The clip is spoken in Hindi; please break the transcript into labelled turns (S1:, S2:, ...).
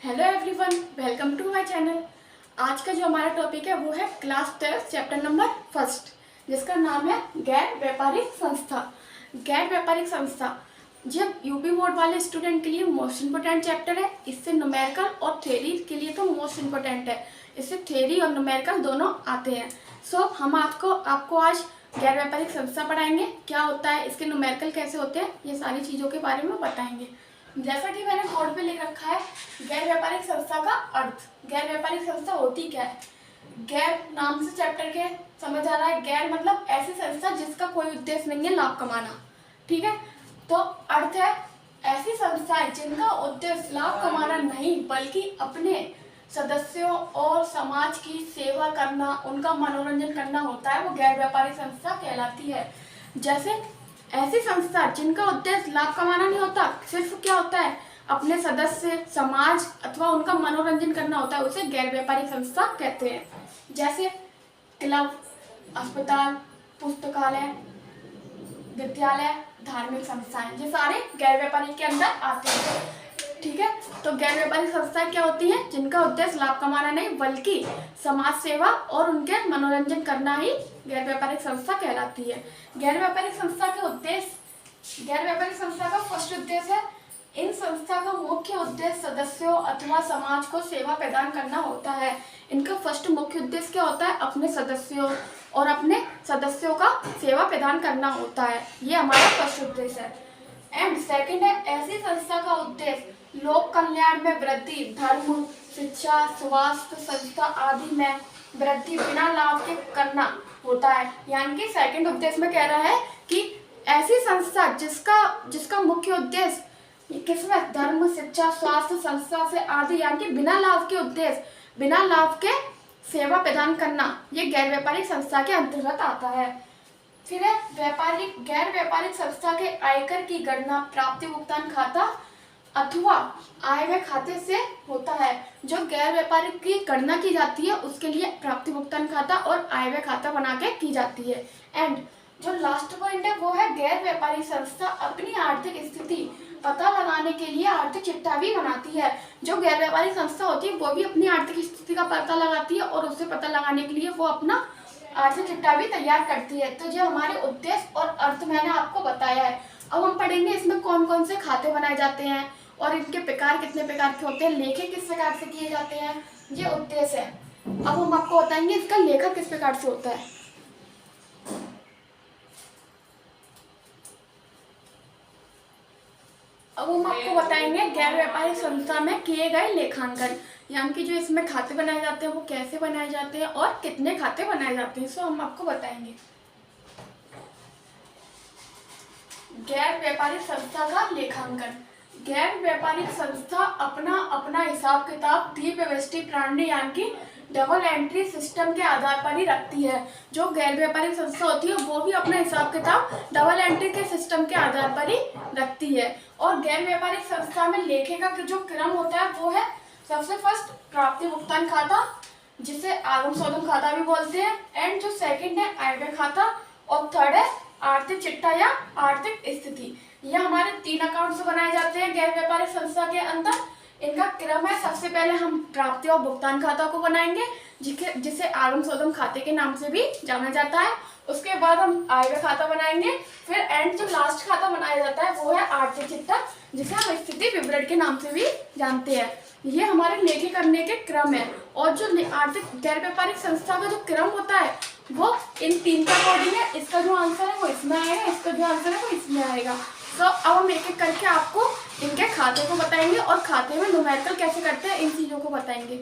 S1: Hello everyone, welcome to my channel. आज का जो हमारा टॉपिक है वो है क्लास 12 चैप्टर नंबर फर्स्ट, जिसका नाम है गैर व्यापारिक संस्था। गैर व्यापारिक संस्था जब यूपी बोर्ड वाले स्टूडेंट के लिए मोस्ट इम्पोर्टेंट चैप्टर है। इससे न्यूमेरिकल और थ्योरी के लिए तो मोस्ट इम्पोर्टेंट है, इससे थ्योरी और न्यूमेरिकल दोनों आते हैं। सो हम आपको आज गैर व्यापारिक संस्था पढ़ाएंगे, क्या होता है, इसके न्यूमेरिकल कैसे होते हैं, ये सारी चीज़ों के बारे में बताएंगे। जैसा कि मैंने बोर्ड पे लिख रखा है, गैर व्यापारिक संस्था का अर्थ। गैर व्यापारिक संस्था होती क्या है? गैर नाम से चैप्टर के समझ आ रहा है। गैर मतलब ऐसी संस्था जिसका कोई उद्देश्य नहीं है लाभ कमाना, ठीक है। तो अर्थ है ऐसी संस्थाएं जिनका उद्देश्य लाभ कमाना नहीं बल्कि अपने सदस्यों और समाज की सेवा करना, उनका मनोरंजन करना होता है, वो गैर व्यापारिक संस्था कहलाती है। जैसे ऐसी संस्था जिनका उद्देश्य लाभ कमाना नहीं होता, सिर्फ क्या होता है अपने सदस्य, समाज अथवा उनका मनोरंजन करना होता है, उसे गैर व्यापारिक संस्था कहते हैं। जैसे क्लब, अस्पताल, पुस्तकालय, विद्यालय, धार्मिक संस्थाएं, ये सारे गैर व्यापारिक के अंदर आते हैं, ठीक है। तो गैर व्यापारिक संस्थाएं क्या होती हैं? जिनका उद्देश्य लाभ कमाना नहीं बल्कि समाज सेवा और उनके मनोरंजन करना ही गैर व्यापारिक संस्था कहलाती है। गैर व्यापारिक संस्था के उद्देश्य, गैर व्यापारिक संस्था का फर्स्ट उद्देश्य है, इन संस्था का मुख्य उद्देश्य सदस्यों अथवा समाज को सेवा प्रदान करना होता है। इनका फर्स्ट मुख्य उद्देश्य क्या होता है? अपने सदस्यों और अपने सदस्यों का सेवा प्रदान करना होता है, ये हमारा फर्स्ट उद्देश्य है। एंड सेकंड है, ऐसी संस्था का उद्देश्य लोक कल्याण में वृद्धि, धर्म, शिक्षा, स्वास्थ्य संस्था आदि में वृद्धि बिना लाभ के करना होता है। यानी कि सेकंड उद्देश्य में कह रहा है कि ऐसी संस्था जिसका मुख्य उद्देश्य किसमें धर्म, शिक्षा, स्वास्थ्य संस्था से आदि, यानी कि बिना लाभ के उद्देश्य, बिना लाभ के सेवा प्रदान करना, ये गैर व्यापारिक संस्था के अंतर्गत आता है। फिर है गैर व्यापारिक संस्था के आयकर की गणना प्राप्ति भुगतान खाता अथवा आय व्यय खाते से होता है। जो गैर व्यापारिक की गणना की जाती है उसके लिए प्राप्ति भुगतान खाता और आय व्यय खाता बना के की जाती है। एंड जो लास्ट पॉइंट है वो है गैर व्यापारिक संस्था अपनी आर्थिक स्थिति पता लगाने के लिए आर्थिक चिट्ठा भी बनाती है। जो गैर व्यापारिक संस्था होती है वो भी अपनी आर्थिक स्थिति का पता लगाती है और उसे पता लगाने के लिए वो अपना आर्थिक चिट्ठा भी तैयार करती है। तो ये हमारे उद्देश्य और अर्थ मैंने आपको बताया है। अब हम पढ़ेंगे इसमें कौन कौन से खाते बनाए जाते हैं और इनके प्रकार कितने प्रकार के होते हैं, लेखे किस प्रकार से किए जाते हैं, ये उद्देश्य है। अब हम आपको बताएंगे इसका लेखा किस प्रकार से होता है। अब हम आपको बताएंगे गैर व्यापारिक संस्था में किए गए लेखांकन, यानी कि जो इसमें खाते बनाए जाते हैं वो कैसे बनाए जाते हैं और कितने खाते बनाए जाते हैं, सो हम आपको बताएंगे। गैर व्यापारिक संस्था का लेखांकन। गैर व्यापारिक संस्था अपना हिसाब किताब व्यवस्थित प्रणाली यानी कि डबल एंट्री सिस्टम के आधार पर ही रखती है। जो गैर व्यापारिक संस्था होती है वो भी अपना हिसाब किताब डबल एंट्री के सिस्टम के आधार पर ही रखती है। और गैर व्यापारिक संस्था में लेखे का जो क्रम होता है वो है सबसे फर्स्ट प्राप्ति भुगतान खाता, जिसे आगम शोधन खाता भी बोलते हैं। एंड जो सेकंड है आय व्यय खाता और थर्ड है आर्थिक चिट्ठा या आर्थिक स्थिति। ये हमारे 3 अकाउंट से बनाए जाते हैं गैर व्यापारिक संस्था के अंदर। इनका क्रम है, सबसे पहले हम प्राप्ति और भुगतान खाता को बनाएंगे जिसे आगम शोधन खाते के नाम से भी जाना जाता है। उसके बाद हम आय व्यय खाता बनाएंगे। फिर एंड जो लास्ट खाता बनाया जाता है वो है आर्थिक चिट्ठा, जिसे हम स्थिति विवरण के नाम से भी जानते हैं। ये हमारे लेखे करने के क्रम है। और जो आर्थिक गैर व्यापारिक संस्था का जो क्रम होता है वो इन 3 का अकॉर्डिंग है। इसका जो आंसर है वो इसमें आएगा, इसका जो आंसर है वो इसमें आएगा। तो अब हम एक एक करके आपको इनके खाते को बताएंगे और खाते में न्यूमेरिकल कैसे करते हैं इन चीज़ों को बताएंगे।